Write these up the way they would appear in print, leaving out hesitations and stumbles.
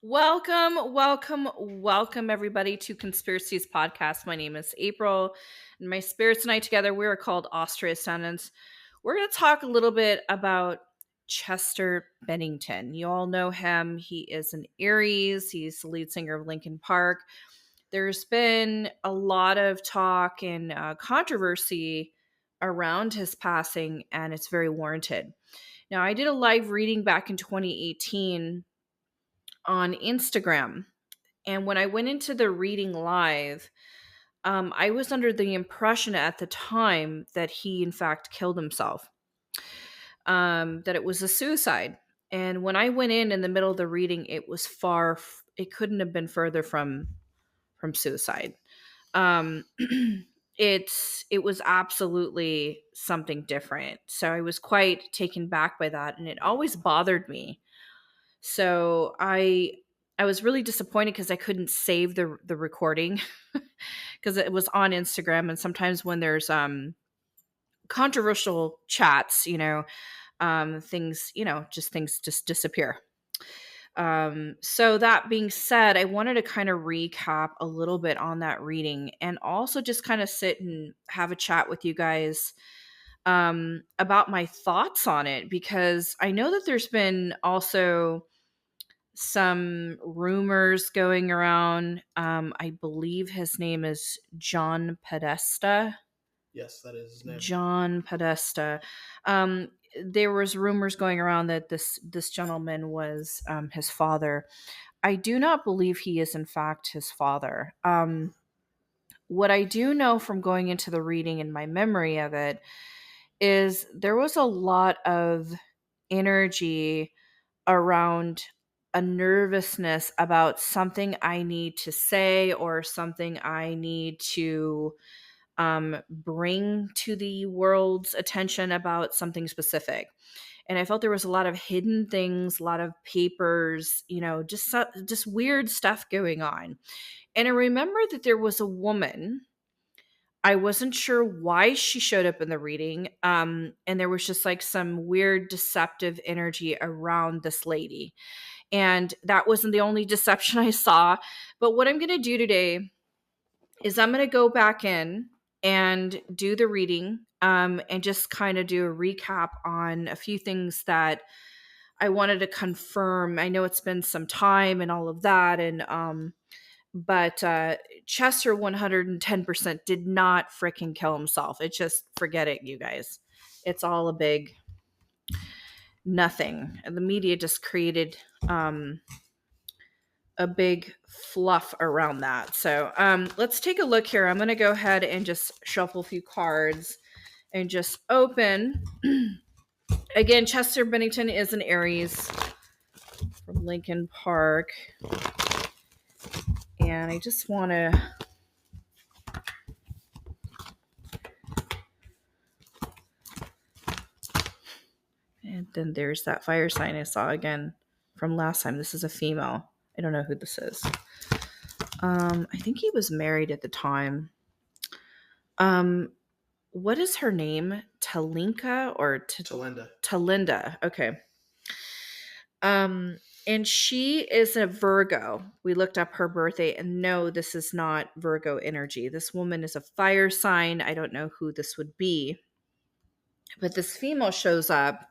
Welcome, everybody, to Conspiracies podcast. My name is April, and my spirits and I together, we are called Austria Ascendants. We're going to talk a little bit about Chester Bennington. You all know him. He is an Aries. He's the lead singer of Linkin Park. There's been a lot of talk and controversy around his passing, and it's very warranted. Now, I did a live reading back in 2018 on Instagram. And when I went into the reading live, I was under the impression at the time that he, in fact, killed himself, that it was a suicide. And when I went in the middle of the reading, it was it couldn't have been further from suicide. Um, it was absolutely something different. So I was quite taken back by that, and it always bothered me. So I was really disappointed because I couldn't save the recording because it was on Instagram, and sometimes when there's controversial chats, things, just things just disappear. So that being said, I wanted to kind of recap a little bit on that reading and also just kind of sit and have a chat with you guys about my thoughts on it, because I know that there's been also some rumors going around. I believe his name is John Podesta. Yes, that is his name. John Podesta. There was rumors going around that this gentleman was his father. I do not believe he is in fact his father. What I do know from going into the reading and my memory of it is there was a lot of energy around a nervousness about something I need to say or something I need to bring to the world's attention about something specific. And I felt there was a lot of hidden things, a lot of papers, just weird stuff going on. And I remember that there was a woman. I wasn't sure why she showed up in the reading. And there was just like some weird deceptive energy around this lady. And that wasn't the only deception I saw. But what I'm going to do today is I'm going to go back in and do the reading, and just kind of do a recap on a few things that I wanted to confirm. I know it's been some time and all of that. But Chester 110% did not freaking kill himself. It just, forget it, you guys. It's all a big nothing. And the media just created a big fluff around that. So let's take a look here. I'm going to go ahead and just shuffle a few cards and just open. Again, Chester Bennington is an Aries from Linkin Park. And I just want to... And then there's that fire sign I saw again from last time. This is a female. I don't know who this is. I think he was married at the time. What is her name? Talinka or Talinda? Talinda. Okay. And she is a Virgo. We looked up her birthday, and no, this is not Virgo energy. This woman is a fire sign. I don't know who this would be. But this female shows up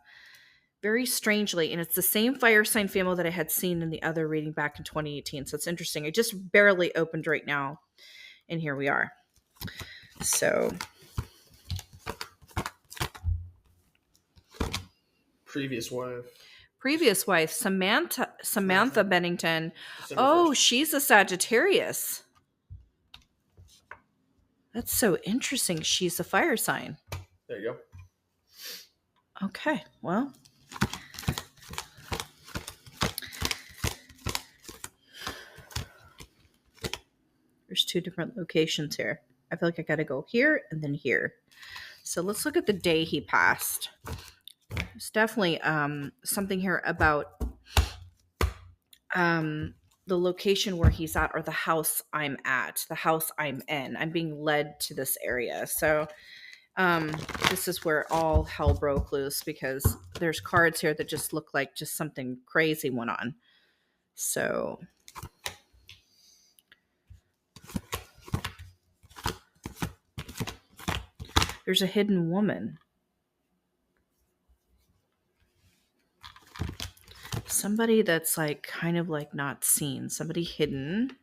very strangely, and it's the same fire sign female that I had seen in the other reading back in 2018. So it's interesting. It just barely opened right now, and here we are. So Previous wife, Samantha Bennington. December Oh, 1st. she's a Sagittarius. That's so interesting. She's a fire sign. There you go. Okay, well. There's two different locations here. I feel like I got to go here and then here. So let's look at the day he passed. There's definitely something here about the location where he's at, or the house I'm at, the house I'm in. I'm being led to this area. So this is where all hell broke loose, because there's cards here that just look like just something crazy went on. So there's a hidden woman. Somebody that's like kind of like not seen. Somebody hidden.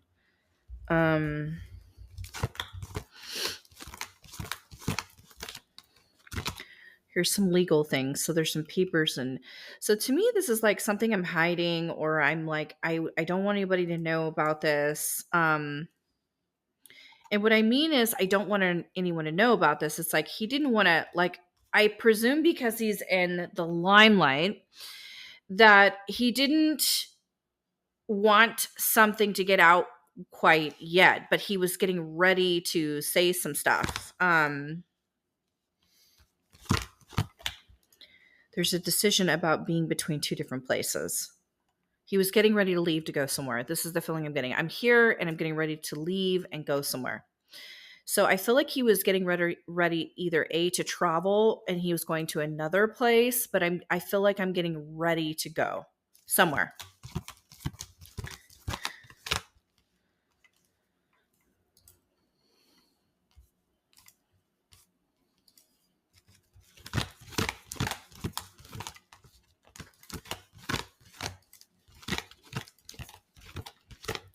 Um Here's some legal things. So there's some papers, and so to me this is like something I'm hiding, or I'm like I don't want anybody to know about this. And what I mean is I don't want anyone to know about this. It's like he didn't want to, like, I presume because he's in the limelight that he didn't want something to get out quite yet, but he was getting ready to say some stuff. There's a decision about being between two different places. He was getting ready to leave to go somewhere. This is the feeling I'm getting. I'm here and I'm getting ready to leave and go somewhere. So I feel like he was getting ready either A, to travel and he was going to another place, but I feel like I'm getting ready to go somewhere.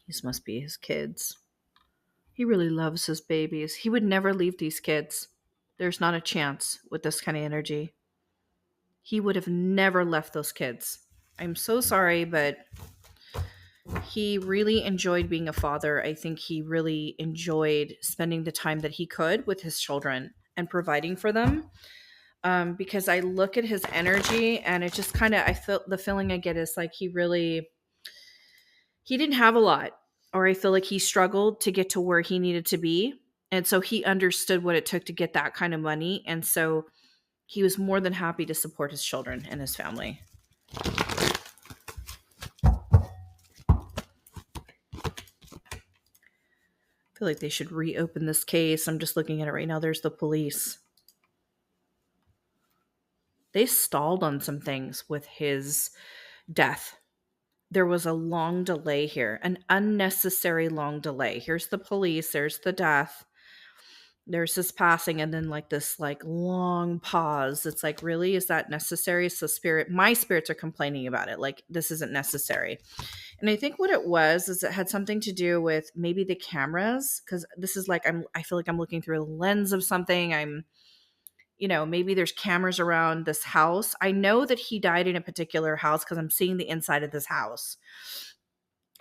These must be his kids. He really loves his babies. He would never leave these kids. There's not a chance with this kind of energy. He would have never left those kids. I'm so sorry, but he really enjoyed being a father. I think he really enjoyed spending the time that he could with his children and providing for them. Because I look at his energy and it just kind of, I feel the feeling I get is like he didn't have a lot, or I feel like he struggled to get to where he needed to be. And so he understood what it took to get that kind of money. And so he was more than happy to support his children and his family. I feel like they should reopen this case. I'm just looking at it right now. There's the police. They stalled on some things with his death. There was a long delay here, an unnecessary long delay. Here's the police, there's the death, there's this passing, and then like this like long pause. It's like, really, is that necessary? So my spirits are complaining about it, like this isn't necessary. And I think what it was is it had something to do with maybe the cameras, because this is like I feel like I'm looking through a lens of something. Maybe there's cameras around this house. I know that he died in a particular house because I'm seeing the inside of this house.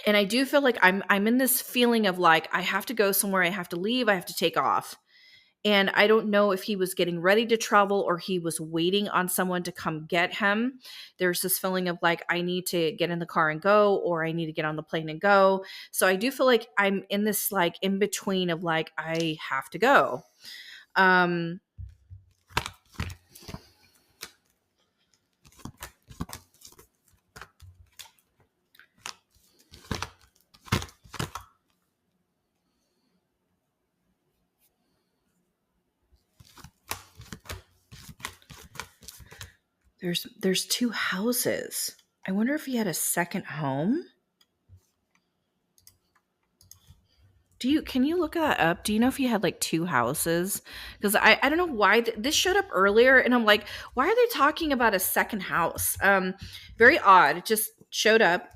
And I do feel like I'm in this feeling of like I have to go somewhere, I have to leave, I have to take off. And I don't know if he was getting ready to travel or he was waiting on someone to come get him. There's this feeling of like I need to get in the car and go, or I need to get on the plane and go. So I do feel like I'm in this like in between of like I have to go. There's two houses. I wonder if he had a second home. Can you look that up? Do you know if he had like two houses? Because I don't know why this showed up earlier, and I'm like, why are they talking about a second house? Very odd. It just showed up.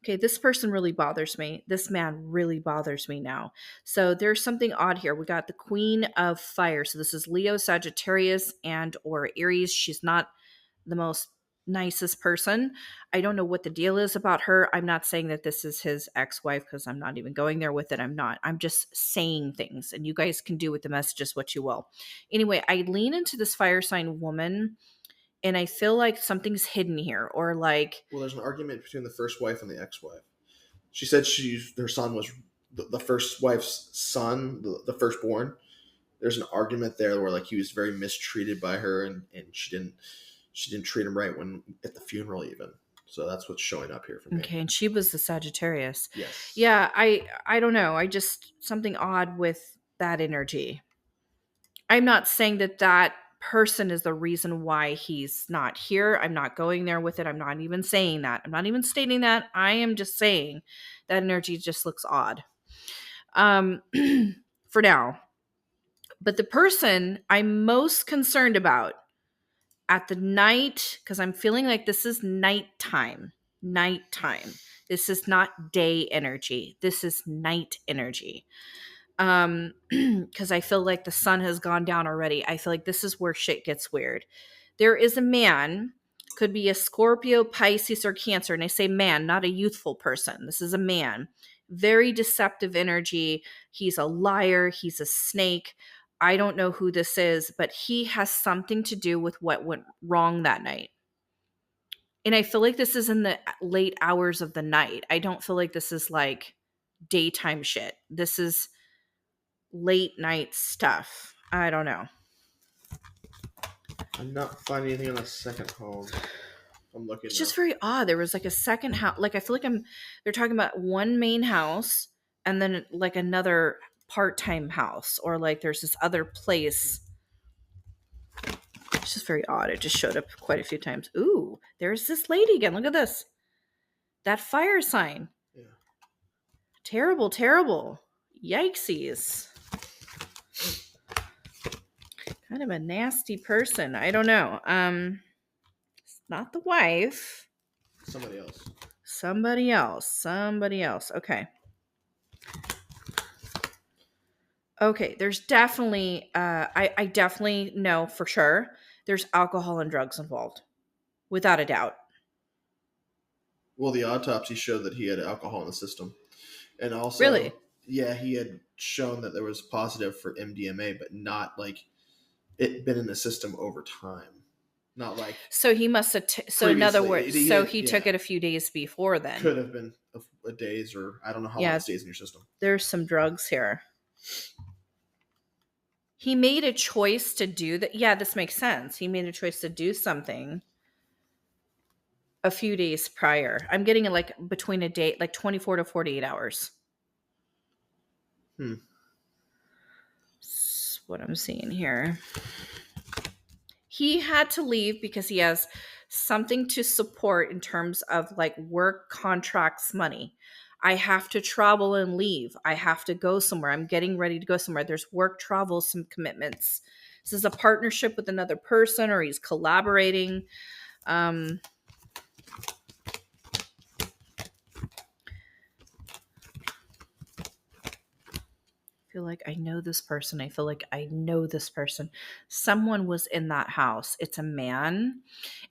Okay, this person really bothers me. This man really bothers me now. So there's something odd here. We got the Queen of Fire. So this is Leo, Sagittarius, and or Aries. She's not the most nicest person. I don't know what the deal is about her. I'm not saying that this is his ex-wife because I'm not even going there with it. I'm not. I'm just saying things, and you guys can do with the messages what you will. Anyway, I lean into this fire sign woman, and I feel like something's hidden here, or like, Well, there's an argument between the first wife and the ex-wife. She said her son was the first wife's son, the firstborn. There's an argument there where like he was very mistreated by her, and she didn't treat him right when at the funeral even. So that's what's showing up here for me. okay, and she was the Sagittarius. Yes. Yeah, I don't know. I just something odd with that energy. I'm not saying that person is the reason why he's not here. I'm not going there with it. I'm not even saying that. I'm not even stating that. I am just saying that energy just looks odd. Um, for now. But the person I'm most concerned about at the night, because I'm feeling like this is nighttime. Nighttime. This is not day energy. This is night energy. Because I feel like the sun has gone down already. I feel like this is where shit gets weird. There is a man, could be a Scorpio, Pisces, or Cancer, and I say man, not a youthful person. This is a man. Very deceptive energy. He's a liar. He's a snake. I don't know who this is, but he has something to do with what went wrong that night. And I feel like this is in the late hours of the night. I don't feel like this is like daytime shit. This is late night stuff. I don't know. I'm not finding anything on the second home. I'm looking. It's just very odd. There was like a second house. Like I feel like they're talking about one main house and then like another part-time house, or like there's this other place. It's just very odd. It just showed up quite a few times. Ooh, there's this lady again. Look at this. That fire sign. Yeah. Terrible, terrible. Yikesies. Kind of a nasty person. I don't know. It's not the wife. Somebody else. Somebody else. Somebody else. Okay. Okay, there's definitely I definitely know for sure there's alcohol and drugs involved. Without a doubt. Well, the autopsy showed that he had alcohol in the system. And also, Really? yeah, he had shown that there was positive for MDMA, but not like it been in the system over time. Not like So he must have so in other words, previously. he took it a few days before then. Could have been a days, or I don't know how long it stays in your system. There's some drugs here. He made a choice to do that. Yeah, this makes sense. He made a choice to do something a few days prior. I'm getting it like between a date, like 24 to 48 hours. That's what I'm seeing here. He had to leave because he has something to support in terms of like work, contracts, money. I have to travel and leave. I have to go somewhere. I'm getting ready to go somewhere. There's work, travel, some commitments. This is a partnership with another person, or he's collaborating. Feel like I know this person. I feel like I know this person. Someone was in that house. It's a man,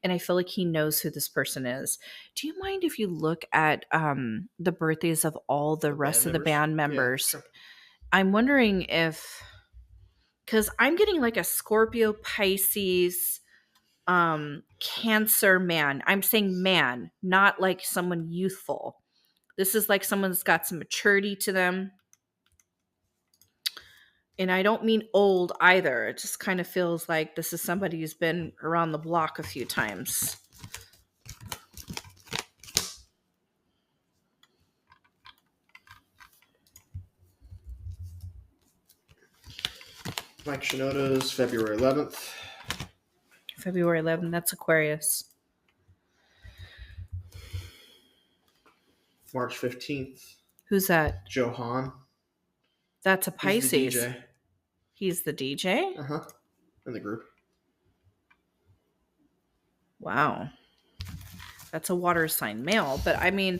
and I feel like he knows who this person is. Do you mind if you look at the birthdays of all the rest of the band members? Yeah, sure. I'm wondering if, because I'm getting like a Scorpio, Pisces, Cancer man. I'm saying man, not like someone youthful. This is like someone that's got some maturity to them. And I don't mean old either. It just kind of feels like this is somebody who's been around the block a few times. Mike Shinoda's February 11th. February 11th, that's Aquarius. March 15th. Who's that? Johan. That's a Pisces. He's the DJ. He's the DJ? Uh-huh. In the group. Wow. That's a water sign male. But I mean,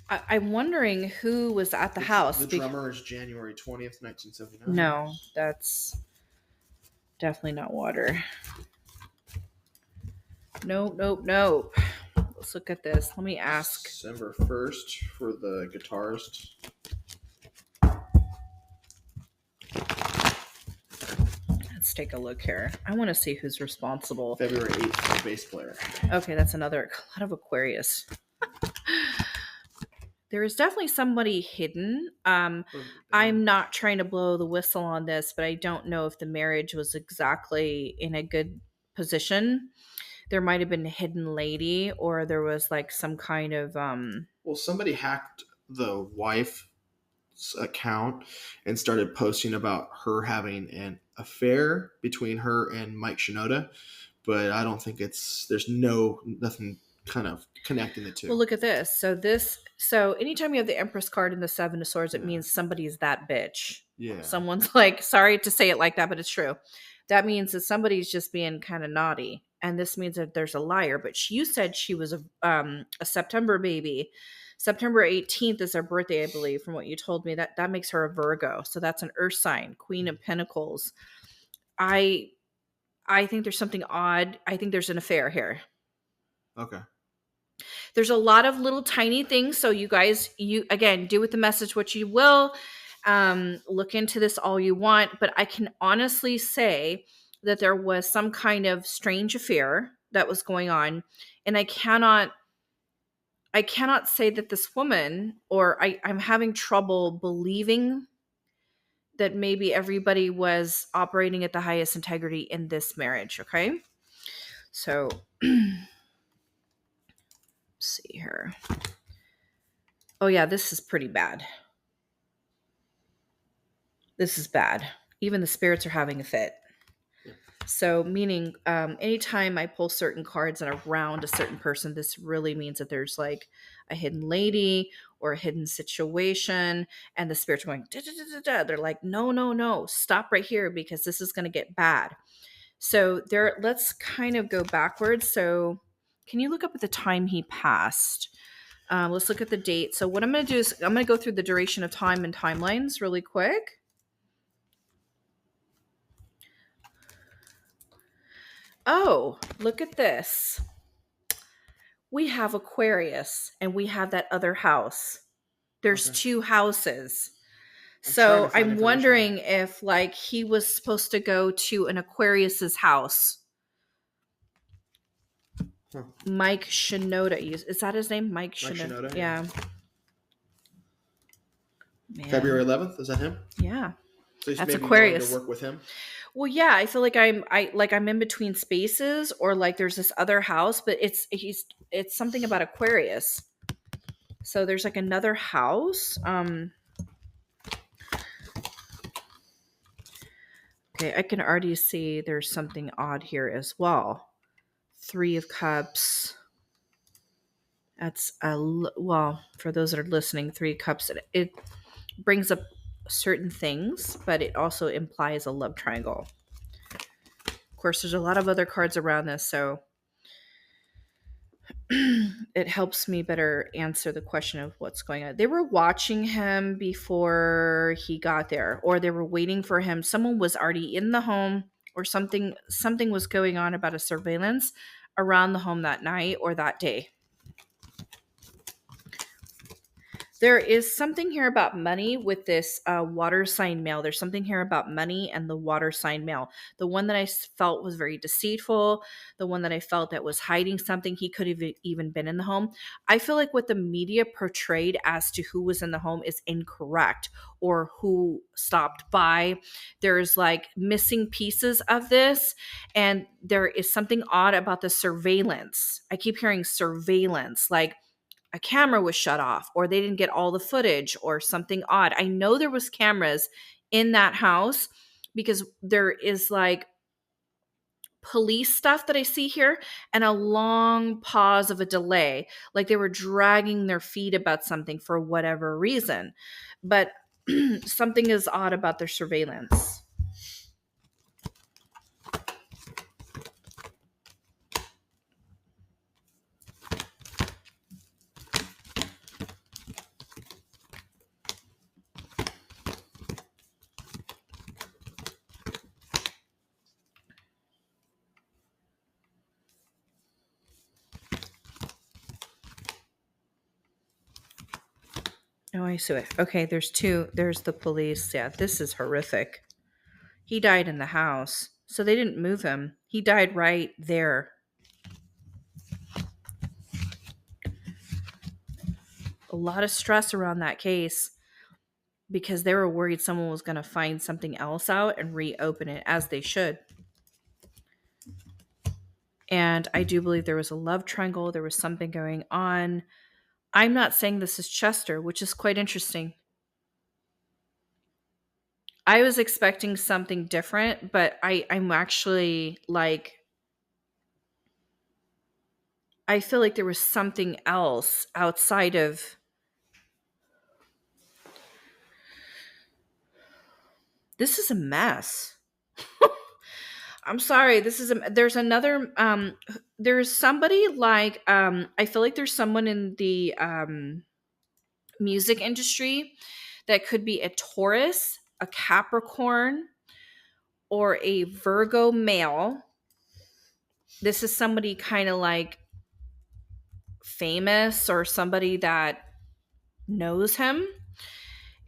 I'm wondering who was at the house. The drummer is January 20th, 1979. No, that's definitely not water. Nope. Let's look at this. Let me ask. December 1st for the guitarist. Let's take a look here. I want to see who's responsible. February 8th for the bass player. Okay, that's a lot of Aquarius. There is definitely somebody hidden. I'm not trying to blow the whistle on this, but I don't know if the marriage was exactly in a good position. There might have been a hidden lady, or there was like some kind of Well, somebody hacked the wife's account and started posting about her having affair between her and Mike Shinoda, but I don't think there's nothing kind of connecting the Well, two. look at this. So anytime you have the Empress card and the Seven of Swords, it Yeah. means somebody's that bitch. Yeah. Someone's like, sorry to say it like that, but it's true. That means that somebody's just being kind of naughty. And this means that there's a liar. But you said she was a September baby. September 18th is her birthday, I believe, from what you told me. That makes her a Virgo. So that's an earth sign, Queen of Pentacles. I I think there's something odd. I think there's an affair here. Okay. There's a lot of little tiny things. So you guys, you again, do with the message what you will. Look into this all you want, but I can honestly say that there was some kind of strange affair that was going on, and I cannot say that this woman, or I'm having trouble believing that maybe everybody was operating at the highest integrity in this marriage. Okay, so see here. Oh yeah, this is pretty bad. This is bad. Even the spirits are having a fit. Yeah. So, meaning, anytime I pull certain cards and around a certain person, this really means that there's like a hidden lady or a hidden situation, and the spirits are going, da, da, da, da, da. They're like, no, no, no, stop right here because this is going to get bad. So, let's kind of go backwards. So, can you look up at the time he passed? Let's look at the date. So, what I'm going to do is I'm going to go through the duration of time and timelines really quick. Oh, look at this. We have Aquarius and we have that other house. There's Okay. two houses. I'm trying to So find I'm information on wondering if like he was supposed to go to an Aquarius's house. Huh. Mike Shinoda. Is that his name? Mike Mike Shinoda. Shinoda. Yeah. Man. February 11th. Is that him? Yeah. So he's That's maybe going to Aquarius. work with him. Well, yeah, I feel like I'm in between spaces, or like there's this other house, but it's something about Aquarius. So there's like another house. Okay, I can already see there's something odd here as well. Three of Cups. That's well, for those that are listening, Three of Cups. It brings up certain things, but it also implies a love triangle. Of course, there's a lot of other cards around this, so it helps me better answer the question of what's going on. They were watching him before he got there, or they were waiting for him. Someone was already in the home, or something was going on about a surveillance around the home that night or that day. There is something here about money with this water sign male. There's something here about money and the water sign male. The one that I felt was very deceitful. The one that I felt that was hiding something. He could have even been in the home. I feel like what the media portrayed as to who was in the home is incorrect, or who stopped by. There's like missing pieces of this. And there is something odd about the surveillance. I keep hearing surveillance, like a camera was shut off, or they didn't get all the footage, or something odd. I know there was cameras in that house because there is like police stuff that I see here, and a long pause of a delay, like they were dragging their feet about something for whatever reason. But something is odd about their surveillance. Oh, I see it. Okay, there's two. There's the police. Yeah, this is horrific. He died in the house, so they didn't move him. He died right there. A lot of stress around that case because they were worried someone was going to find something else out and reopen it, as they should. And I do believe there was a love triangle. There was something going on. I'm not saying this is Chester, which is quite interesting. I was expecting something different, but I'm actually like, I feel like there was something else outside of this is a mess. I'm sorry. This is there's another there's somebody like I feel like there's someone in the music industry that could be a Taurus, a Capricorn, or a Virgo male. This is somebody kind of like famous or somebody that knows him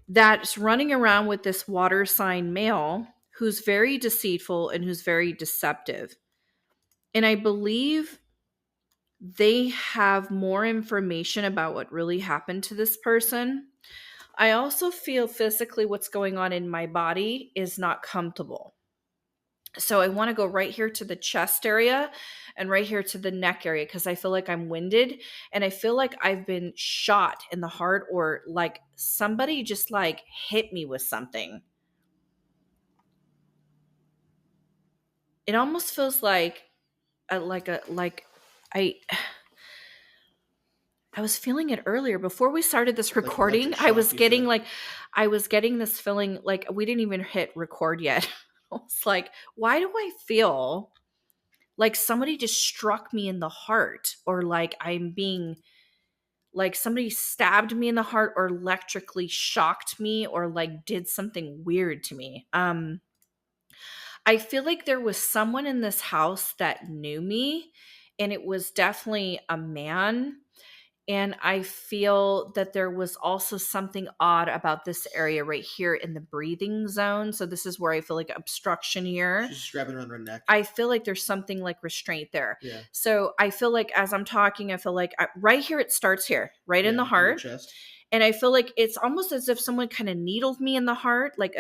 that's running around with this water sign male who's very deceitful and who's very deceptive. And I believe they have more information about what really happened to this person. I also feel physically what's going on in my body is not comfortable. So I want to go right here to the chest area and right here to the neck area because I feel like I'm winded and I feel like I've been shot in the heart or like somebody just like hit me with something. It almost feels like like I I was feeling it earlier before we started this Like electric recording. I shock, was you getting said. like I was getting this feeling like we didn't even hit record yet. I was like, why do I feel like somebody just struck me in the heart or like I'm being like somebody stabbed me in the heart or electrically shocked me or like did something weird to me. I feel like there was someone in this house that knew me and it was definitely a man. And I feel that there was also something odd about this area right here in the breathing zone. So this is where I feel like obstruction here. She's just grabbing around her neck. I feel like there's something like restraint there. Yeah. So I feel like as I'm talking, I feel like right here, it starts here, right in the In your heart. chest. And I feel like it's almost as if someone kind of needled me in the heart, like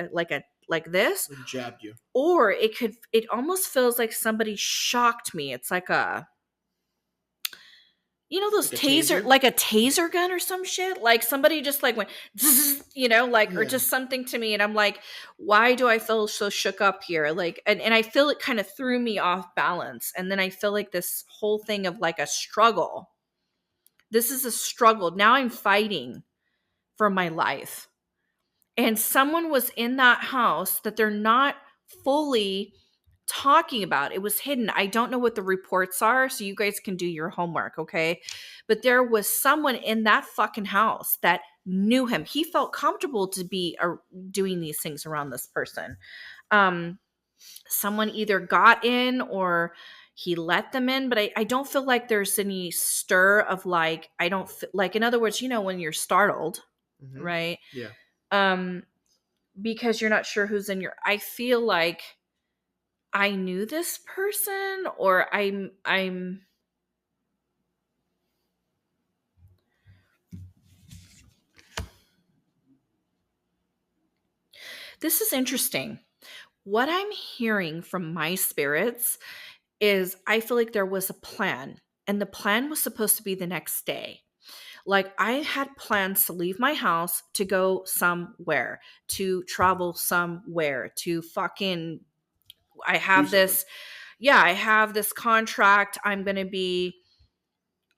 this, Like jabbed you. or it almost feels like somebody shocked me. It's like a, you know, those Like a taser, taser? like a taser gun or some shit. Like somebody just like went, zzz, you know, like, or Yeah. just something to me. And I'm like, why do I feel so shook up here? Like, and I feel it kind of threw me off balance. And then I feel like this whole thing of like a struggle. This is a struggle. Now I'm fighting for my life. And someone was in that house that they're not fully talking about. It was hidden. I don't know what the reports are, so you guys can do your homework, okay? But there was someone in that fucking house that knew him. He felt comfortable to be doing these things around this person. Um, Someone either got in or he let them in, but I don't feel like there's any stir of like, I don't like, in other words, you know, when you're startled, Mm-hmm. right? Yeah. Um, because you're not sure who's in your, I feel like I knew this person or I'm this is interesting. What I'm hearing from my spirits is I feel like there was a plan and the plan was supposed to be the next day. Like I had plans to leave my house to go somewhere, to travel somewhere, to fucking I Do have something. this yeah, I have this contract. I'm going to be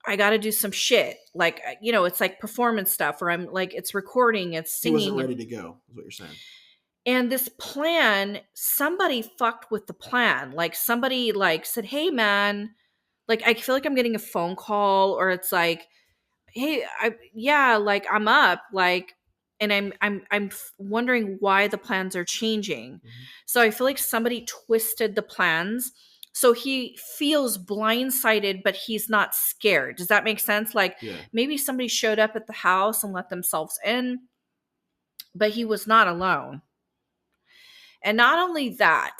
I got to do some shit. Like, you know, it's like performance stuff or I'm like, it's recording, it's He wasn't singing. ready to go, is what you're saying. And this plan, somebody fucked with the plan. Like somebody like said, hey man, like I feel like I'm getting a phone call or it's like, hey, yeah, like I'm up. Like, and I'm wondering why the plans are changing. Mm-hmm. So I feel like somebody twisted the plans. So he feels blindsided, but he's not scared. Does that make sense? Like Yeah. maybe somebody showed up at the house and let themselves in, but he was not alone. And not only that,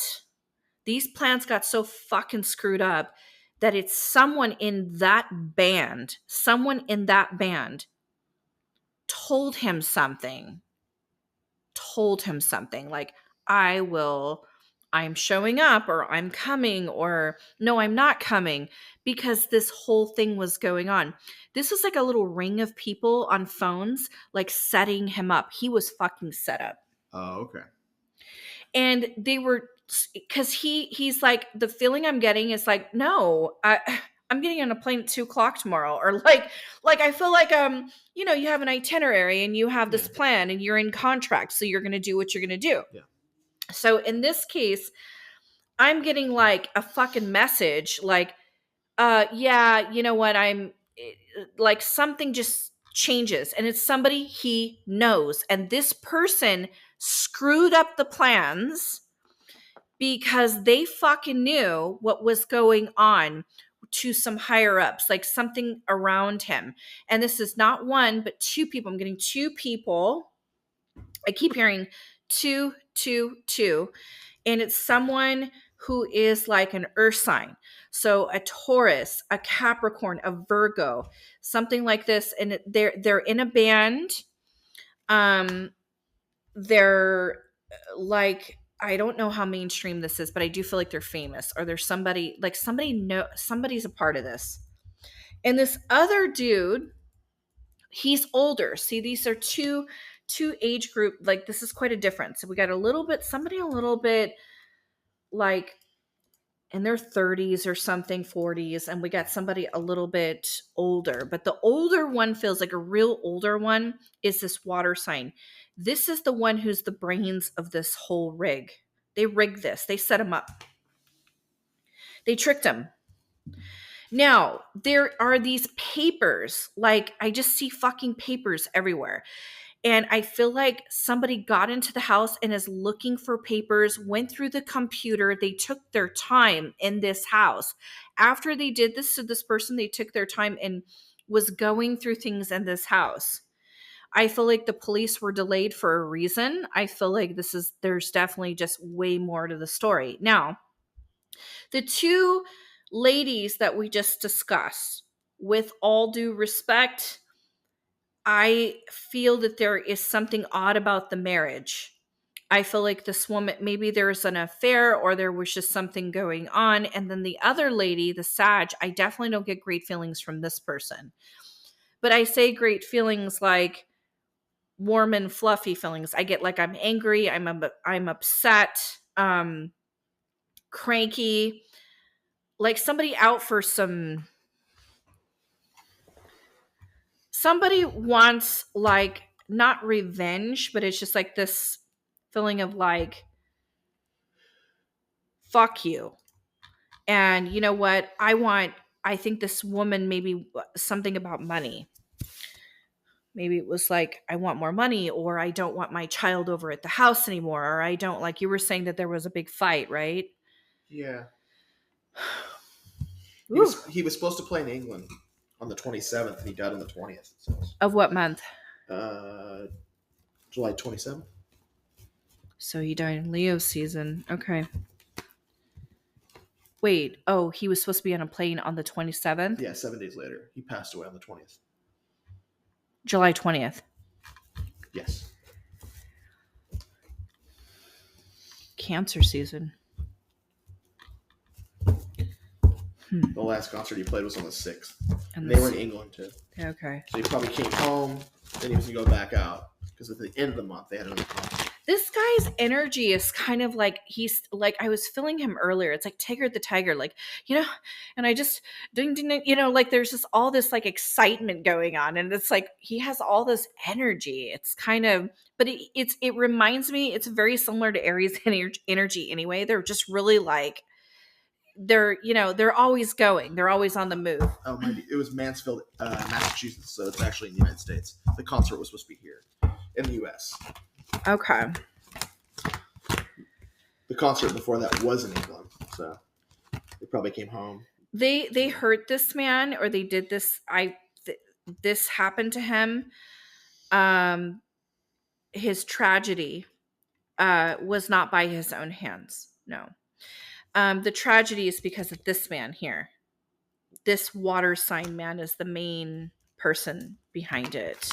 these plans got so fucking screwed up that it's someone in that band told him something like, I'm showing up or I'm coming or no, I'm not coming because this whole thing was going on. This was like a little ring of people on phones, like setting him up. He was fucking set up. Oh, okay. And they were, because he's like, the feeling I'm getting is like, no, I'm getting on a plane at 2 o'clock tomorrow, or like I feel like you have an itinerary and you have Yeah. this plan and you're in contract, so you're going to do what you're going to do. Yeah. So in this case, I'm getting like a fucking message like, yeah, you know what, like something just changes, and it's somebody he knows, and this person screwed up the plans because they fucking knew what was going on to some higher ups, like something around him. And this is not one, but two people. I'm getting two people. I keep hearing two, two, two. And it's someone who is like an earth sign. So a Taurus, a Capricorn, a Virgo, something like this. And they're in a band. Um, they're like, I don't know how mainstream this is, but I do feel like they're famous, or there's somebody, like somebody's a part of this. And this other dude, he's older. See, these are two age group, like this is quite a difference. So we got somebody a little bit like in their 30s or something, 40s, and we got somebody a little bit older. But the older one feels like a real older one is this water sign. This is the one who's the brains of this whole rig. They rigged this. They set him up. They tricked him. Now, there are these papers. Like, I just see fucking papers everywhere. And I feel like somebody got into the house and is looking for papers, went through the computer. They took their time in this house. After they did this to this person, they took their time and was going through things in this house. I feel like the police were delayed for a reason. I feel like there's definitely just way more to the story. Now, the two ladies that we just discussed, with all due respect, I feel that there is something odd about the marriage. I feel like this woman, maybe there's an affair or there was just something going on. And then the other lady, the Sag, I definitely don't get great feelings from this person. But I say great feelings like warm and fluffy feelings. I get like I'm angry, I'm upset, cranky, like somebody out for somebody wants like not revenge, but it's just like this feeling of like, fuck you. And you know what? I think this woman, maybe something about money. Maybe it was like, I want more money, or I don't want my child over at the house anymore, or I don't, like you were saying that there was a big fight, right? Yeah. He Ooh. was he was supposed to play in England on the 27th, and he died on the 20th. It says. Of what month? Uh, July 27th. So he died in Leo season. Okay. Wait. Oh, he was supposed to be on a plane on the 27th? Yeah, 7 days later, he passed away on the 20th. July 20th. Yes. Cancer season. The last concert he played was on the 6th. And they were in England too. Okay. So he probably came home, then he was going to go back out. Because at the end of the month, they had another concert. This guy's energy is kind of like, he's like, I was feeling him earlier. It's like Tigger the Tiger, like, and I just, ding, ding, ding, like there's just all this like excitement going on. And it's like, he has all this energy. It's kind of, but it reminds me, it's very similar to Aries energy anyway. They're just really like, they're always going. They're always on the move. Oh, it was Mansfield, Massachusetts, so it's actually in the United States. The concert was supposed to be here in the U.S. Okay. The concert before that was in England, so they probably came home. They hurt this man, or they did this. This happened to him. His tragedy was not by his own hands. No. The tragedy is because of this man here. This water sign man is the main person behind it.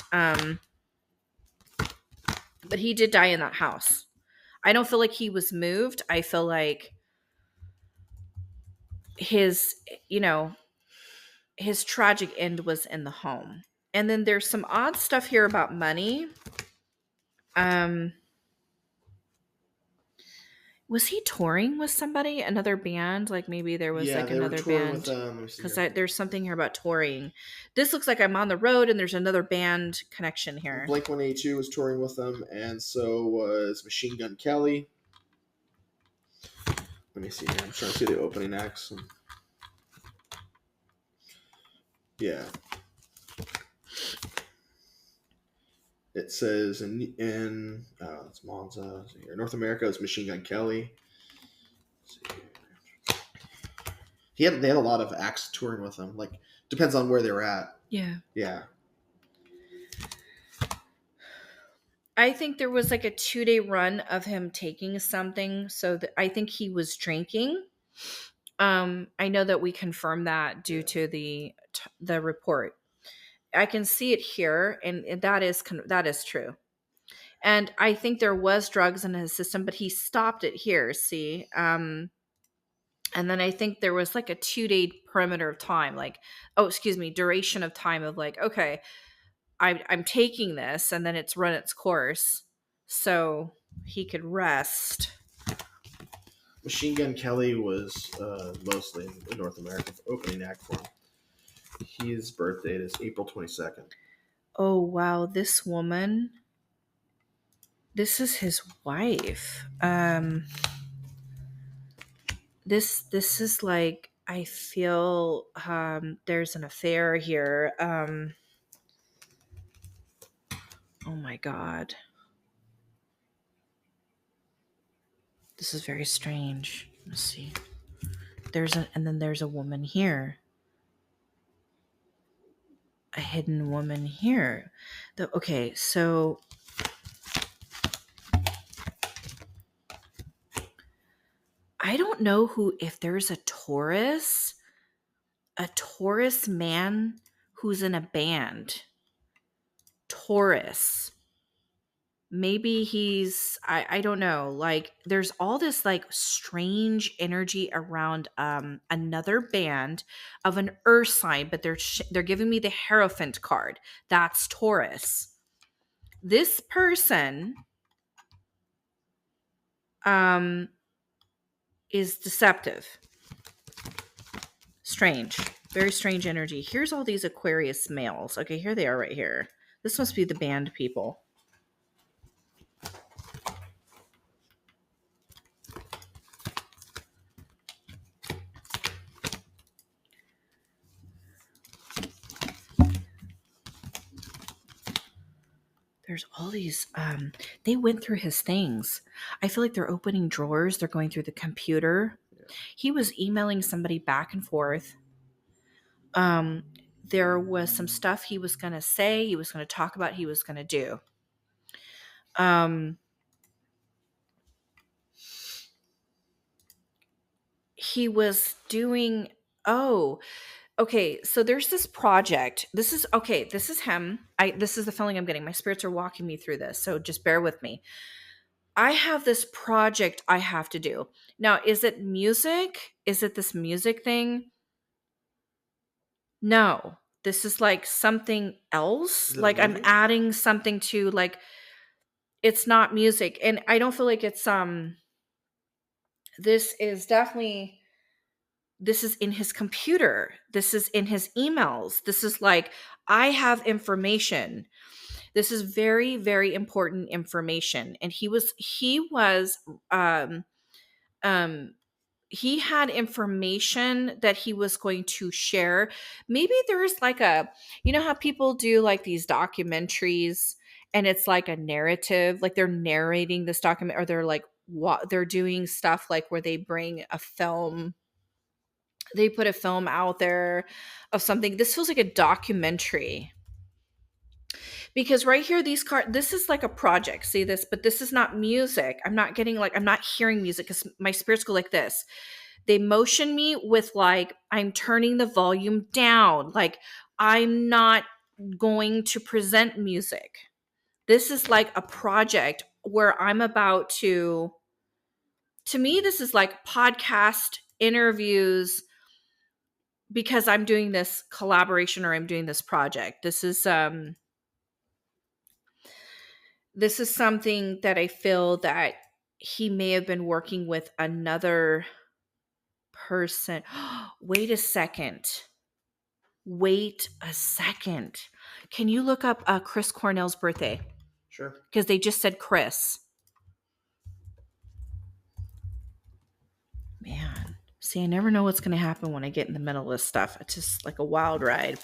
But he did die in that house. I don't feel like he was moved. I feel like his tragic end was in the home. And then there's some odd stuff here about money. Was he touring with somebody, another band? Like maybe there was Yeah, like they were another touring with band. let me see Because here. there's something here about touring. This looks like I'm on the road and there's another band connection here. Blink 182 was touring with them, and so was Machine Gun Kelly. Let me see here. I'm trying to see the opening acts. Yeah, it says in it's Monza. So here, North America is Machine Gun Kelly. They had a lot of acts touring with him. Like depends on where they were at. Yeah. Yeah, I think there was like a 2-day run of him taking something. So I think he was drinking. I know that we confirmed that due yeah. to the report. I can see it here, and that is true. And I think there was drugs in his system, but he stopped it here. See, and then I think there was like a 2-day perimeter of time, like, oh, excuse me, duration of time of like, okay, I'm taking this, and then it's run its course, so he could rest. Machine Gun Kelly was mostly in North America for opening act for him. His birthday is April 22nd. Oh wow, this woman. This is his wife. This is like I feel there's an affair here. Oh my god. This is very strange. Let's see. And then there's a woman here. A hidden woman here. Okay, so I don't know if there's a Taurus man who's in a band. Taurus. Maybe I don't know, like there's all this like strange energy around another band of an earth sign, but they're giving me the Hierophant card. That's Taurus. This person um is deceptive. Strange. Very strange energy. Here's all these Aquarius males. Okay, here they are right here. This must be the band people. There's all these they went through his things. I feel like they're opening drawers, they're going through the computer. Yeah. He was emailing somebody back and forth. Um there was some stuff he was going to say, he was going to talk about, he was going to do. Um he was doing oh, okay, so there's this project. This is him. This is the feeling I'm getting. My spirits are walking me through this, so just bear with me. I have this project I have to do. Now, is it music? Is it this music thing? No. This is like something else. Is it a Like I'm movie? adding something to like it's not music. And I don't feel like it's this is definitely this is in his computer. This is in his emails. This is like I have information. This is very very important information. And um um he had information that he was going to share. Maybe there's like you know how people do like these documentaries and it's like a narrative, like they're narrating this document, or they're like what they're doing stuff like where they bring a film, they put a film out there of something. This feels like a documentary because right here these cards, this is like a project, see this, but this is not music. I'm not hearing music because my spirits go like this. They motion me with like I'm turning the volume down, like I'm not going to present music. This is like a project where I'm about to me this is like podcast interviews because I'm doing this collaboration or I'm doing this project. This is something that I feel that he may have been working with another person. Wait a second. Wait a second. Can you look up Chris Cornell's birthday? Sure. Because they just said Chris. Man. See, I never know what's going to happen when I get in the middle of this stuff. It's just like a wild ride.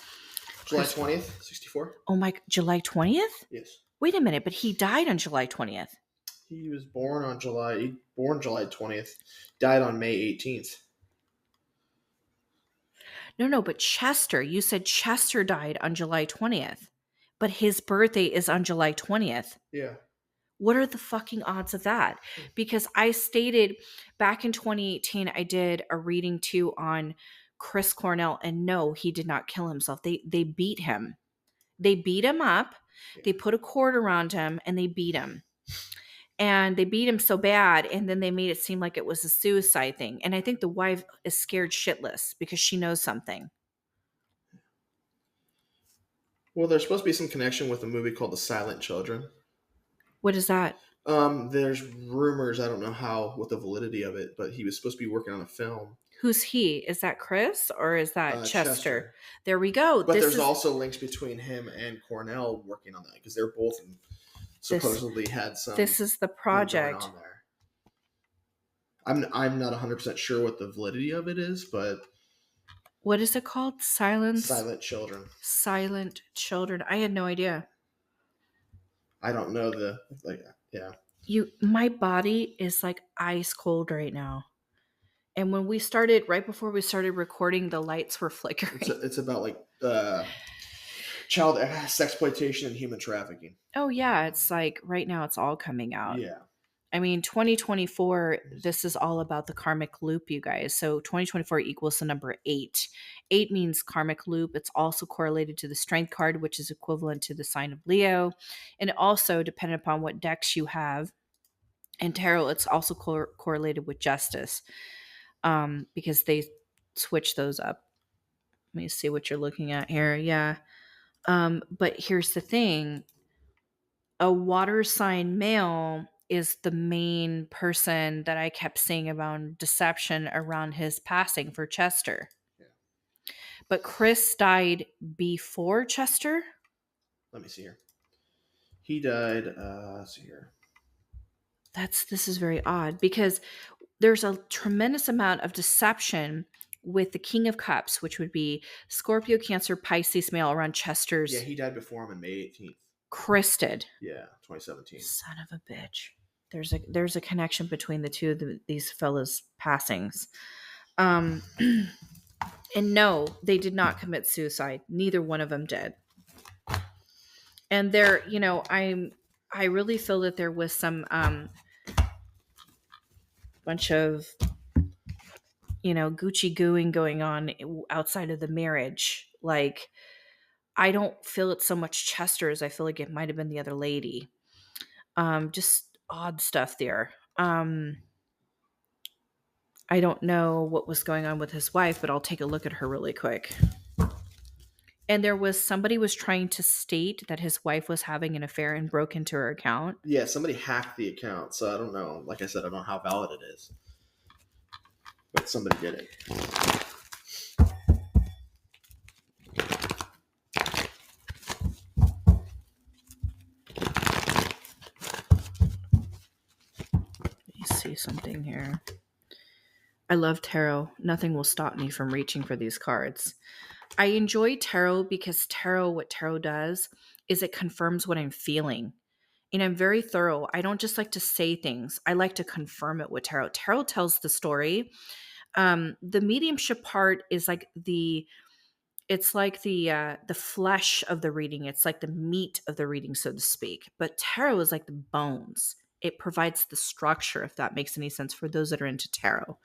July Chris, 20th, 64? oh my, July 20th? Yes. Wait a minute, but he died on July 20th. He was born July 20th, died on May 18th. No, but Chester, you said Chester died on July 20th, but his birthday is on July 20th. Yeah. What are the fucking odds of that? Because I stated back in 2018, I did a reading too on Chris Cornell, and no, he did not kill himself. They beat him. They beat him up. Yeah. They put a cord around him and they beat him. And they beat him so bad, and then they made it seem like it was a suicide thing. And I think the wife is scared shitless because she knows something. Well, there's supposed to be some connection with a movie called The Silent Children. What is that? There's rumors, I don't know what the validity of it, but he was supposed to be working on a film. Who's he? Is that Chris or is that Chester? There we go. But there's also links between him and Cornell working on that because they're both supposedly had some. This is the project. Going on there. I'm not 100% sure what the validity of it is, but what is it called? Silent Children. Silent Children. I had no idea. I don't know yeah. My body is like ice cold right now. And when we started, right before we started recording, the lights were flickering. It's about like child sexploitation and human trafficking. Oh yeah, it's like right now it's all coming out. Yeah. I mean, 2024, this is all about the karmic loop, you guys. So 2024 equals the number 8. 8 means karmic loop. It's also correlated to the strength card, which is equivalent to the sign of Leo. And also, depending upon what decks you have, and tarot, it's also correlated with justice, because they switch those up. Let me see what you're looking at here. Yeah. But here's the thing. A water sign male is the main person that I kept seeing about deception around his passing for Chester. Yeah. But Chris died before Chester? Let me see here. He died, let's see here. This is very odd because there's a tremendous amount of deception with the King of Cups, which would be Scorpio, Cancer, Pisces male around Chester's. Yeah, he died before him on May 18th. Chris did. Yeah, 2017. Son of a bitch. There's a connection between the two of these fellas' passings. And no, they did not commit suicide. Neither one of them did. And I really feel that there was some bunch of Gucci gooing going on outside of the marriage. Like, I don't feel it so much Chester as I feel like it might have been the other lady. Just odd stuff there. I don't know what was going on with his wife, but I'll take a look at her really quick. And somebody was trying to state that his wife was having an affair and broke into her account. Yeah, somebody hacked the account, so I don't know. Like I said, I don't know how valid it is. But somebody did it. Let me see something here. I love tarot. Nothing will stop me from reaching for these cards. I enjoy tarot because what tarot does is it confirms what I'm feeling. And I'm very thorough. I don't just like to say things. I like to confirm it with tarot. Tarot tells the story. The mediumship part is like the flesh of the reading. It's like the meat of the reading, so to speak. But tarot is like the bones. It provides the structure, if that makes any sense for those that are into tarot.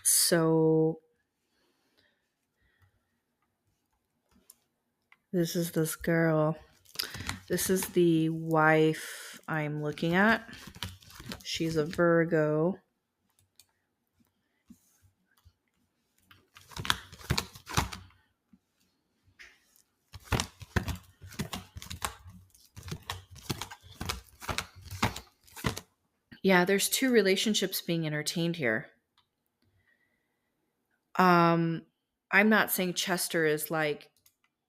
So this is this girl. This is the wife I'm looking at. She's a Virgo. Yeah, there's two relationships being entertained here. Um, I'm not saying Chester is like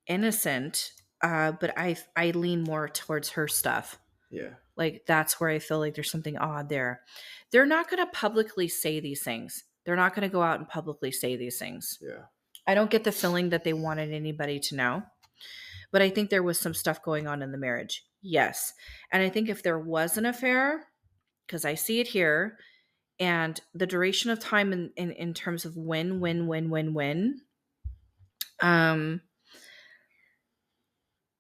innocent, but I lean more towards her stuff. Yeah, Like that's where I feel like there's something odd there. They're not going to publicly say these things. They're not going to go out and publicly say these things. yeah, I don't get the feeling that they wanted anybody to know, but I think there was some stuff going on in the marriage. Yes. And I think if there was an affair, because I see it here, and the duration of time in terms of when, um,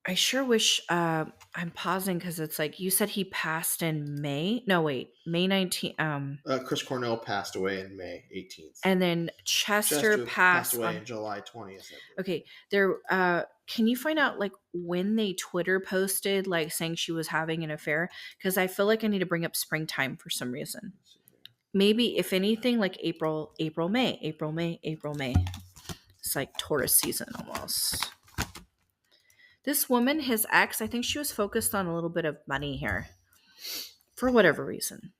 I sure wish I'm pausing because it's like you said he passed in May. No, wait, May 19th. Chris Cornell passed away in May 18th. And then Chester Chester passed passed away on. in July 20th, I believe. Okay, there. Can you find out like when they Twitter posted like saying she was having an affair? Because I feel like I need to bring up springtime for some reason. Let's see here. Maybe if anything, like April, May. It's like Taurus season almost. This woman, his ex, I think she was focused on a little bit of money here for whatever reason.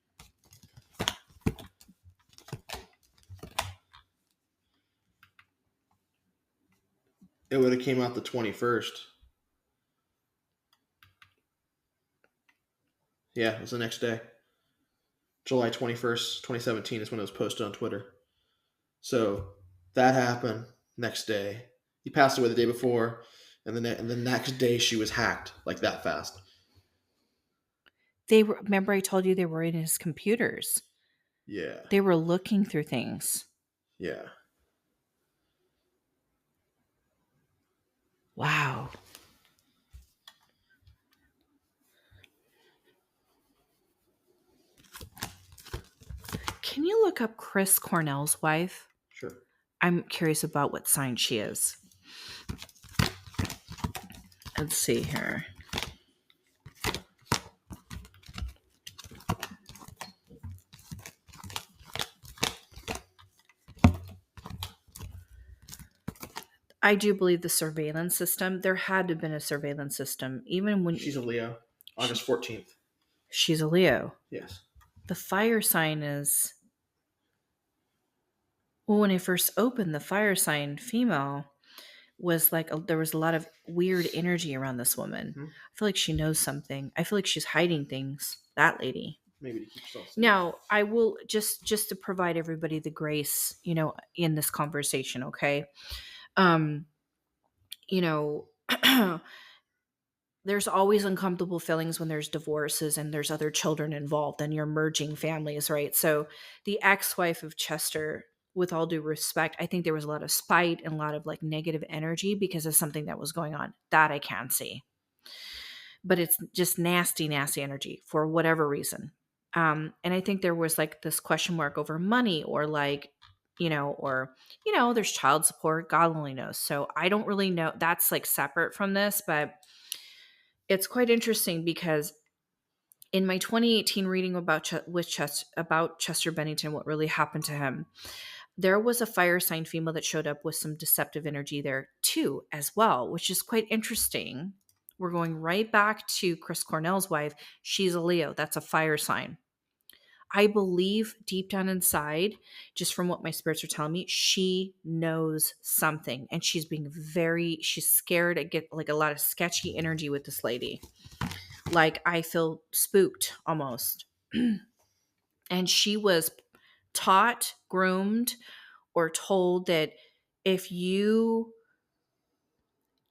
It would have came out the 21st. Yeah, it was the next day. July 21st, 2017 is when it was posted on Twitter. So that happened next day. He passed away the day before, and the next day she was hacked like that fast. They were, remember I told you they were in his computers. Yeah, They were looking through things. yeah. Wow. Can you look up Chris Cornell's wife? Sure. I'm curious about what sign she is. Let's see here. I do believe the surveillance system, there had to have been a surveillance system, even when She's a Leo. August 14th. she's a Leo. Yes. The fire sign is, well, when I first opened, the fire sign female was like, there was a lot of weird energy around this woman. Hmm. I feel like she knows something. I feel like she's hiding things. That lady. Maybe to keep herself safe. Now, I will just to provide everybody the grace, in this conversation, okay? Um, you know, there's always uncomfortable feelings when there's divorces and there's other children involved and you're merging families, right? So the ex-wife of Chester, with all due respect, I think there was a lot of spite and a lot of like negative energy because of something that was going on. That I can see. But it's just nasty, nasty energy for whatever reason. And I think there was like this question mark over money or like, there's child support, God only knows. So I don't really know. That's like separate from this, but it's quite interesting because in my 2018 reading about Chester Bennington, what really happened to him, there was a fire sign female that showed up with some deceptive energy there too, as well, which is quite interesting. We're going right back to Chris Cornell's wife. She's a Leo. That's a fire sign. I believe deep down inside, just from what my spirits are telling me, she knows something and she's scared. I get like a lot of sketchy energy with this lady. Like I feel spooked almost. And she was taught, groomed, or told that if you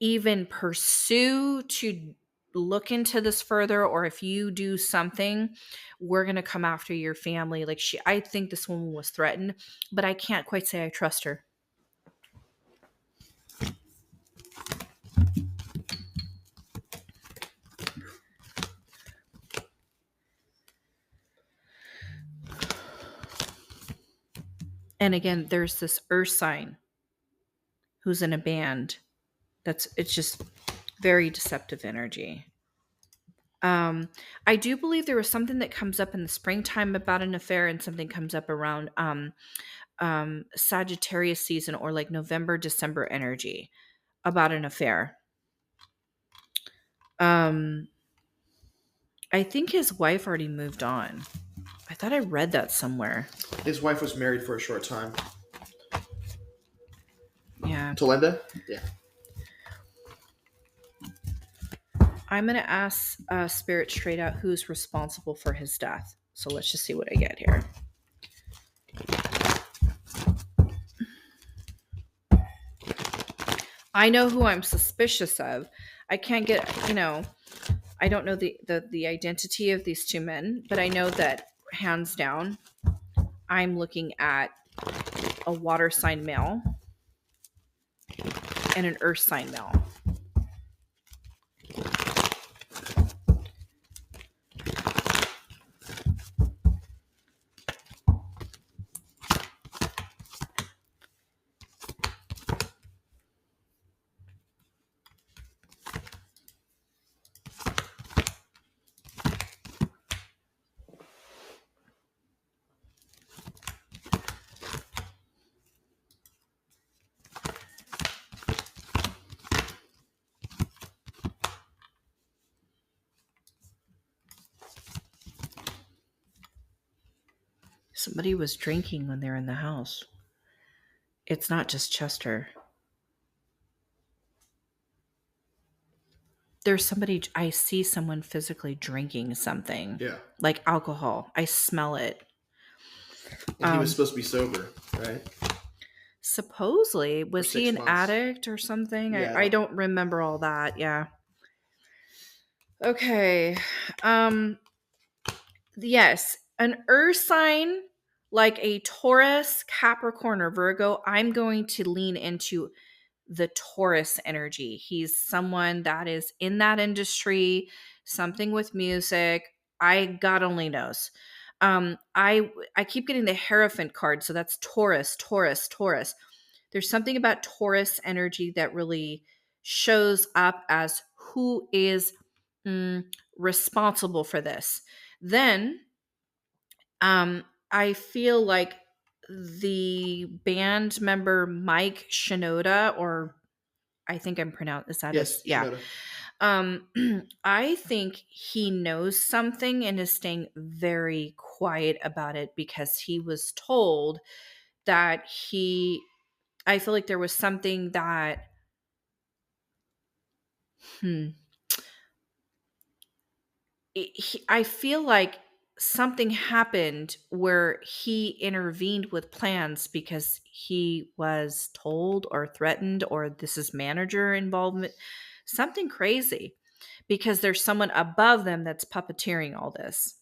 even pursue to look into this further or if you do something, we're going to come after your family. Like I think this woman was threatened, but I can't quite say I trust her. And again, there's this earth sign who's in a band. It's just very deceptive energy. I do believe there was something that comes up in the springtime about an affair, and something comes up around Sagittarius season or like November, December energy about an affair. I think his wife already moved on. I thought I read that somewhere. His wife was married for a short time. Yeah. To Linda? Yeah. I'm going to ask Spirit straight out who's responsible for his death. So let's just see what I get here. I know who I'm suspicious of. I can't get, I don't know the identity of these two men, but I know that hands down, I'm looking at a water sign male and an earth sign male. Somebody was drinking when they're in the house. It's not just Chester. There's somebody, I see someone physically drinking something. Yeah. Like alcohol. I smell it. And he was supposed to be sober, right? Supposedly. Was he an addict or something? Yeah, I don't remember all that. Yeah. Okay. Yes. An earth sign like a Taurus, Capricorn, or Virgo, I'm going to lean into the Taurus energy. He's someone that is in that industry, something with music. God only knows. I keep getting the Hierophant card, so that's Taurus, Taurus, Taurus. There's something about Taurus energy that really shows up as who is responsible for this. Then I feel like the band member Mike Shinoda, or I think I'm pronounced, is that yes, yeah. Shinoda. I think he knows something and is staying very quiet about it because he was told that I feel like there was something that, I feel like something happened where he intervened with plans because he was told or threatened, or this is manager involvement, something crazy, because there's someone above them that's puppeteering all this.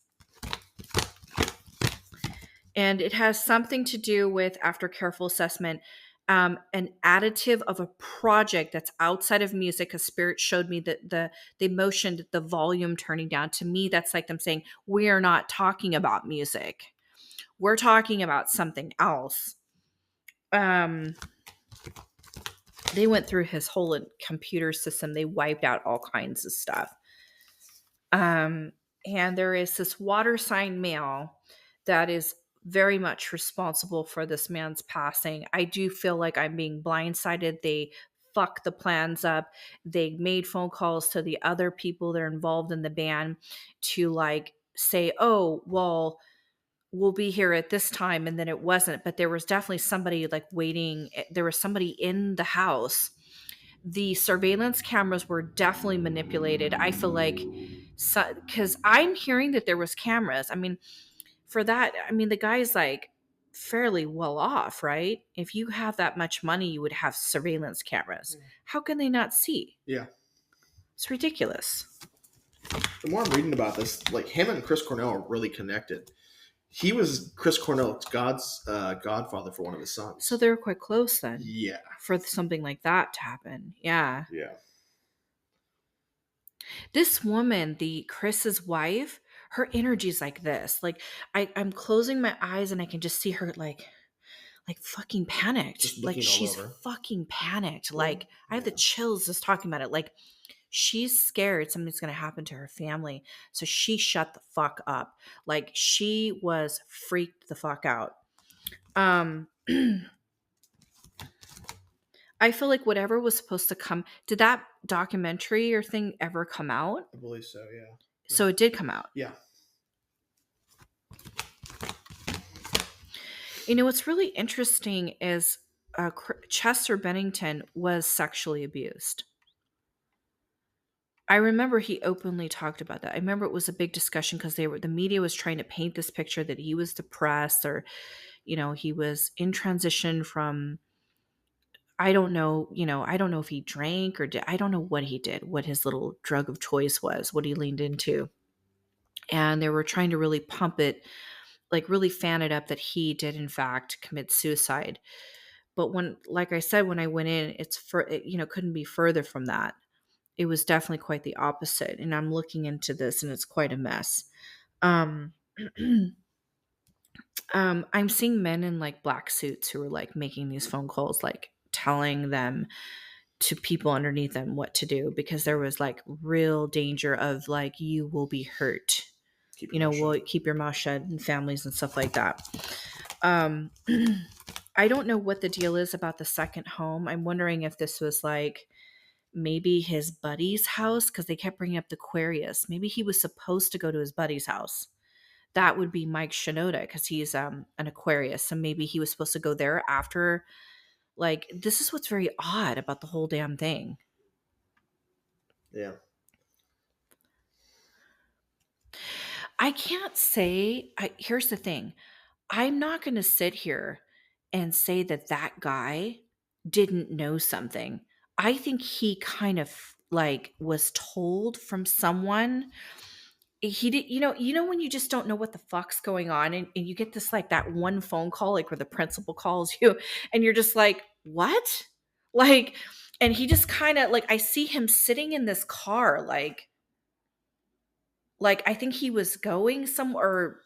And it has something to do with, after careful assessment, an additive of a project that's outside of music. Because Spirit showed me that they motioned the volume turning down. To me, that's like them saying, we are not talking about music. We're talking about something else. They went through his whole computer system. They wiped out all kinds of stuff. And there is this water sign male that is very much responsible for this man's passing. I do feel like I'm being blindsided. They fucked the plans up. They made phone calls to the other people that are involved in the band to like say, oh, well, we'll be here at this time. And then it wasn't, but there was definitely somebody like waiting. There was somebody in the house. The surveillance cameras were definitely manipulated. I feel like, because I'm hearing that there was cameras. I mean, for that, I mean, the guy's like fairly well off, right? If you have that much money, you would have surveillance cameras. How can they not see? Yeah. It's ridiculous. The more I'm reading about this, like him and Chris Cornell are really connected. He was Chris Cornell's godfather for one of his sons. So they were quite close then. Yeah. For something like that to happen. Yeah. Yeah. This woman, the Chris's wife, her energy's like this. Like I'm closing my eyes and I can just see her like fucking panicked. Like she's fucking panicked. Like I have the chills just talking about it. Like she's scared something's going to happen to her family. So she shut the fuck up. Like she was freaked the fuck out. I feel like whatever was supposed to come, did that documentary or thing ever come out? I believe so, yeah. So it did come out. Yeah. What's really interesting is Chester Bennington was sexually abused. I remember he openly talked about that. I remember it was a big discussion because the media was trying to paint this picture that he was depressed, or he was in transition from, I don't know, I don't know if he drank or I don't know what he did, what his little drug of choice was, what he leaned into. And they were trying to really pump it, like really fan it up that he did in fact commit suicide. But when, like I said, when I went in, couldn't be further from that. It was definitely quite the opposite. And I'm looking into this and it's quite a mess. Um, I'm seeing men in like black suits who are like making these phone calls, like telling them to people underneath them what to do, because there was like real danger of like, you will be hurt. Keep your mouth shut. Will keep your mouth shut, and families and stuff like that. Um, I don't know what the deal is about the second home. I'm wondering if this was like maybe his buddy's house, because they kept bringing up the Aquarius. Maybe he was supposed to go to his buddy's house. That would be Mike Shinoda, because he's an Aquarius. So maybe he was supposed to go there after. Like, this is what's very odd about the whole damn thing. Yeah. I can't say, here's the thing. I'm not going to sit here and say that that guy didn't know something. I think he kind of like was told from someone. He did, when you just don't know what the fuck's going on, and you get this like that one phone call, like where the principal calls you and you're just like, what? Like, and he just kind of like, I see him sitting in this car, like I think he was going somewhere.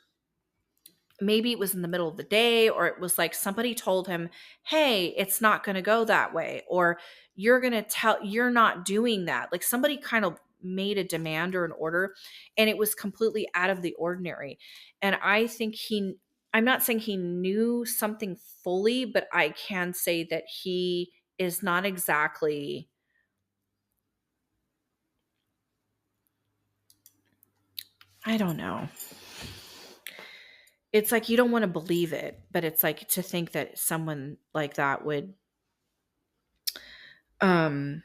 Maybe it was in the middle of the day, or it was like somebody told him, hey, it's not going to go that way, or you're not doing that. Like somebody kind of made a demand or an order, and it was completely out of the ordinary. And I think I'm not saying he knew something fully, but I can say that he is not exactly, I don't know. It's like you don't want to believe it, but it's like to think that someone like that um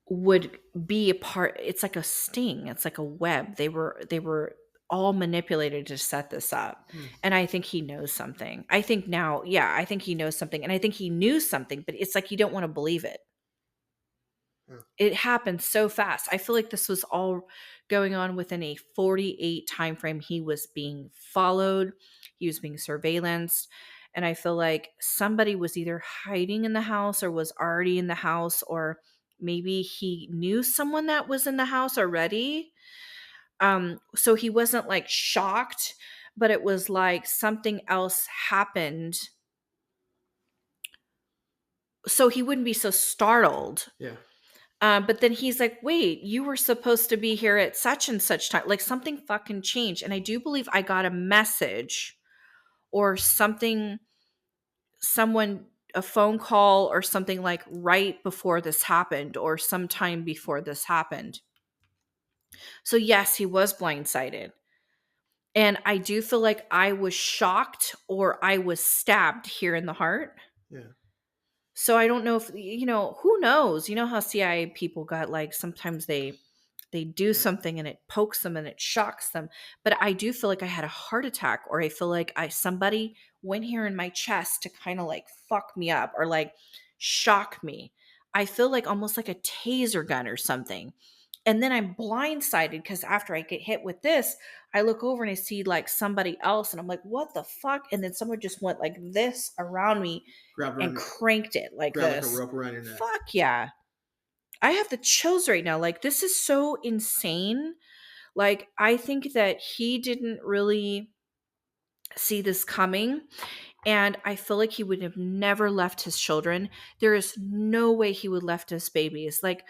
would be a part. It's like a sting, it's like a web. They were all manipulated to set this up. Hmm. And I think he knows something. I think now, yeah, I think he knows something, and I think he knew something, but it's like you don't want to believe it. Huh. It happened so fast. I feel like this was all going on within a 48 time frame. He was being followed, he was being surveillanced, and I feel like somebody was either hiding in the house or was already in the house, or maybe he knew someone that was in the house already. So he wasn't like shocked, but it was like something else happened, so he wouldn't be so startled. Yeah. But then he's like, wait, you were supposed to be here at such and such time. Like something fucking changed. And I do believe I got a message or something, someone, a phone call or something like right before this happened, or sometime before this happened. So, yes, he was blindsided. And I do feel like I was shocked or I was stabbed here in the heart. Yeah. So I don't know if, who knows? You know how CIA people got like sometimes they do something and it pokes them and it shocks them. But I do feel like I had a heart attack, or I feel like I somebody went here in my chest to kind of like fuck me up or like shock me. I feel like almost like a taser gun or something. And then I'm blindsided because after I get hit with this, I look over and I see like somebody else and I'm like, what the fuck? And then someone just went like this around me Grab and around, cranked it like grab like a this. rope around your neck. Fuck yeah. I have the chills right now. Like, this is so insane. Like, I think that he didn't really see this coming. And I feel like he would have never left his children. There is no way he would left his babies. Like,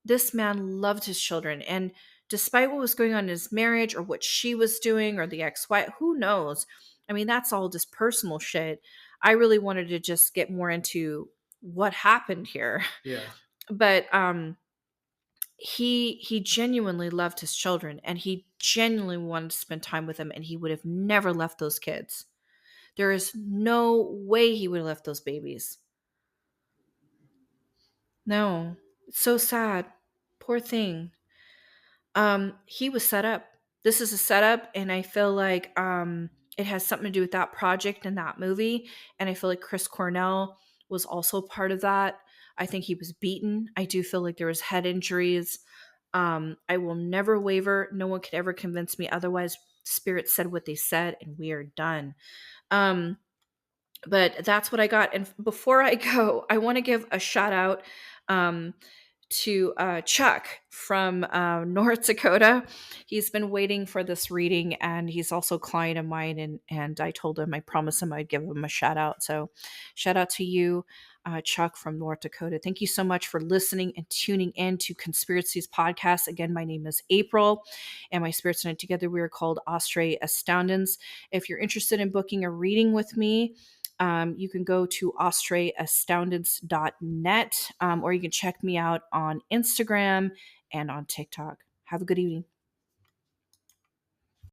this man loved his children. And despite what was going on in his marriage or what she was doing or the ex-wife, who knows? I mean, that's all just personal shit. I really wanted to just get more into what happened here. Yeah. But he genuinely loved his children, and he genuinely wanted to spend time with them, and he would have never left those kids. There is no way he would have left those babies. No. It's so sad. Poor thing. He was set up. This is a setup, and I feel like it has something to do with that project and that movie. And I feel like Chris Cornell was also part of that. I think he was beaten. I do feel like there was head injuries. I will never waver. No one could ever convince me otherwise. Spirit said what they said, and we are done. Um, but that's what I got. And before I go, I want to give a shout out um, to Chuck from North Dakota. He's been waiting for this reading, and he's also a client of mine. And I told him, I promised him I'd give him a shout out. So, shout out to you, Chuck from North Dakota. Thank you so much for listening and tuning in to Conspiracies podcast. Again, my name is April, and my spirits and I together we are called Austrae Astoundance. If you're interested in booking a reading with me, you can go to austraeastoundance.net, or you can check me out on Instagram and on TikTok. Have a good evening.